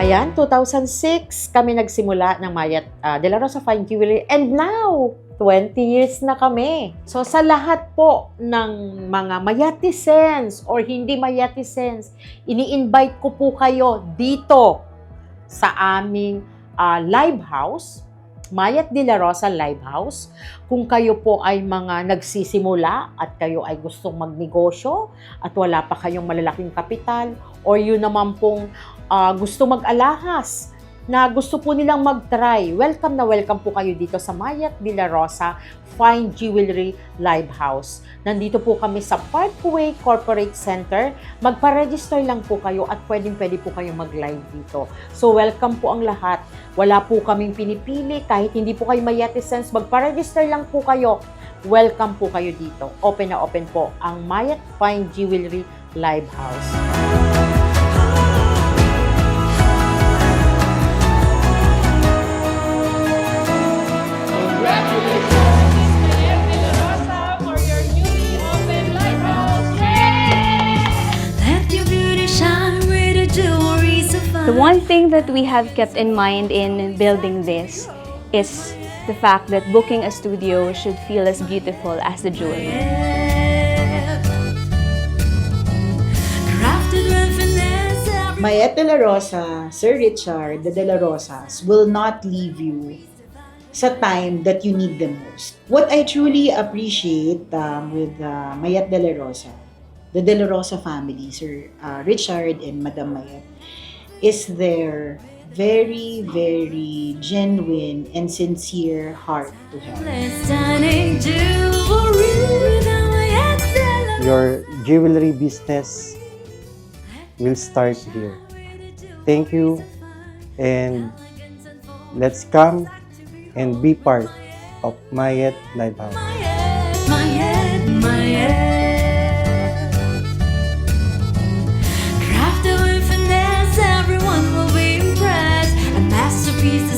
Ayan, 2006 kami nagsimula ng Mayat De La Rosa Fine Jewelry, and now 20 years na kami. So sa lahat po ng mga Mayatisens or hindi Mayatisens, ini-invite ko po kayo dito sa aming live house, Mayat De La Rosa Live House. Kung kayo po ay mga nagsisimula at kayo ay gustong magnegosyo at wala pa kayong malalaking kapital, or yun naman pong gusto mag-alahas na gusto po nilang mag-try, welcome na welcome po kayo dito sa Mayat De La Rosa Fine Jewelry Live House. Nandito po kami sa Parkway Corporate Center. Magpa-register lang po kayo at pwede po kayong mag-live dito. So welcome po ang lahat. Wala po kaming pinipili, kahit hindi po kayo Mayatisens, magpa-register lang po kayo. Welcome po kayo dito. Open na open po ang Mayat Fine Jewelry Live House. The one thing that we have kept in mind in building this is the fact that booking a studio should feel as beautiful as the jewelry. Mayat De La Rosa, Sir Richard, the De La Rosas will not leave you sa time that you need them most. What I truly appreciate with Mayat De La Rosa, the De La Rosa family, Sir Richard and Madam Mayat, is their very, very genuine and sincere heart to help. Your jewelry business will start here. Thank you, and let's come and be part of Mayat Live House. Crafted with finesse, everyone will be impressed. A masterpiece